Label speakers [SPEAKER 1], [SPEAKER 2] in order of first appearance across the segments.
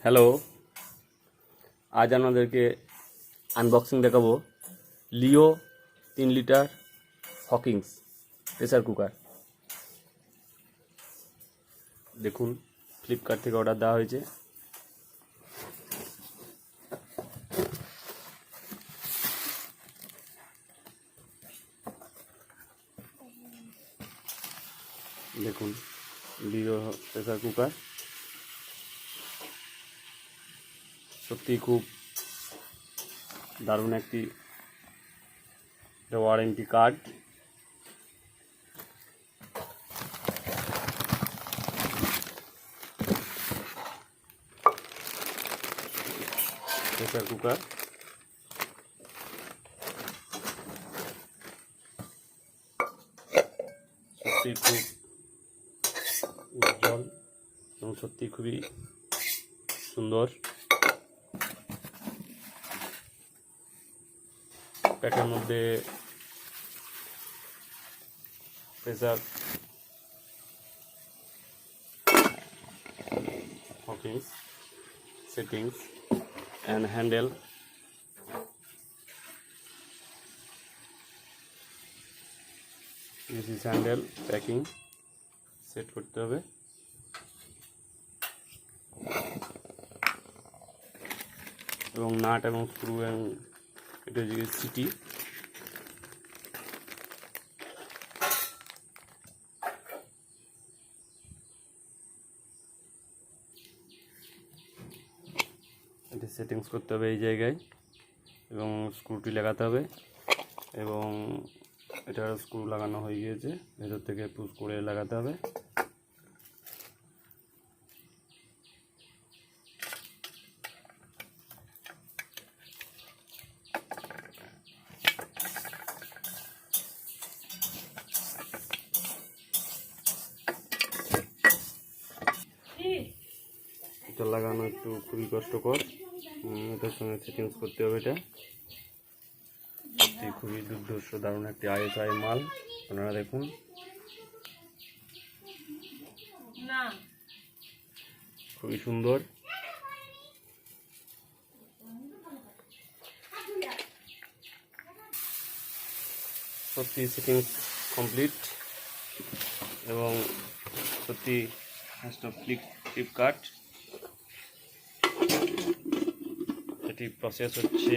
[SPEAKER 1] Hello, আজ আপনাদেরকে unboxing দেখাবো লিও 3 লিটার হকিংস প্রেসার কুকার। দেখুন, ফ্লিপকার্ট থেকে অর্ডার দেওয়া হয়েছে। দেখুন, লিও প্রেসার কুকার সত্যি খুব দারুণ একটি ওয়ারেন্টি কার্ড। প্রেসার কুকার সত্যি খুব উজ্জ্বল এবং সত্যি খুবই সুন্দর। প্যাকের মধ্যে pressure Hawkins settings and handle. This is handle packing set করতে হবে এবং নাট এবং স্ক্রু এবং এটা হচ্ছে সিটি। এটা সেটিংস করতে হবে এই জায়গায় এবং স্ক্রুটি লাগাতে হবে এবং এটা স্ক্রু লাগানো হয়ে গিয়েছে, ভেতর থেকে পুশ করে লাগাতে হবে। এটা লাগানো একটু খুবই কষ্টকর, এটার সঙ্গে সেটিংস করতে হবে। এটা খুবই দুর্ধর্ষ দারুণ একটি আইএসআই মাল। আপনারা দেখুন, খুবই সুন্দর। সত্যি সেটিংস কমপ্লিট এবং সত্যি ফ্লিপকার্ট। এটি প্রসেস হচ্ছে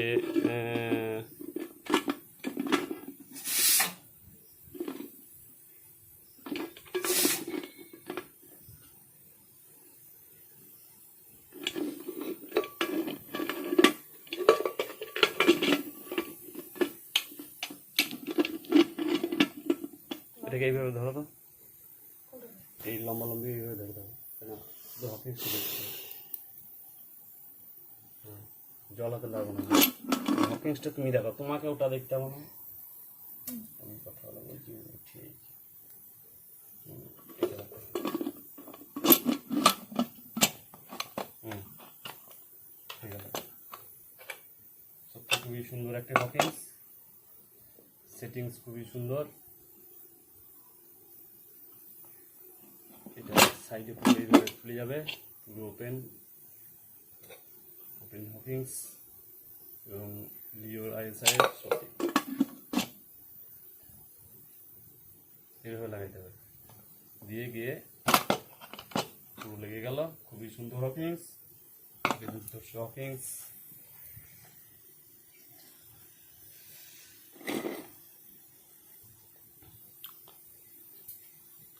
[SPEAKER 1] এটাকে এইভাবে ধরো তো, এই লম্বা লম্বি এইভাবে ধরে দেবো, শুধু হকিংস জল হাতে লাগবে না। হকিংসটা তুমি দেখো, তোমাকে ওটা দেখতে হবে না। আমি কথা বলা বলছি, ঠিক ঠিক আছে। সত্যি খুবই সুন্দর একটা হকিংস, সেটিংস খুবই সুন্দর। এটা সাইডে পুরো এইভাবে খুলে যাবে, পুরো ওপেন হকিংস এবং লিওর আইএসআই সত্যি এইভাবে লাগাইতে হবে, দিয়ে গিয়ে পুরো লেগে গেল। খুবই সুন্দর হকিংস, দুর্ধর্ষ হকিংস।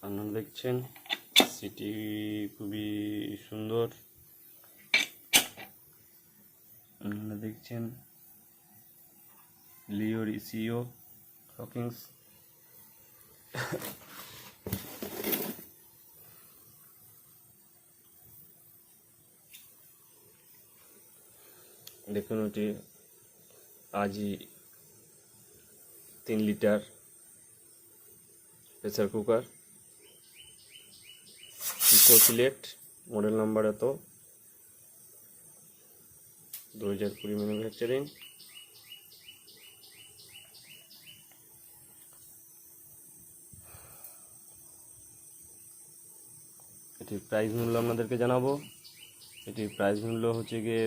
[SPEAKER 1] আপনারা দেখছেন সিটি খুবই সুন্দর। আপনারা দেখছেন লিওর ইসিও হকিংস। দেখুন, ওটি আজই 3 litre pressure cooker, Sylhet, model number এত 2020 ম্যানুফ্যাকচারিং। এটির প্রাইস মূল্য আপনাদেরকে জানাবো। এটির প্রাইস মূল্য হচ্ছে গিয়ে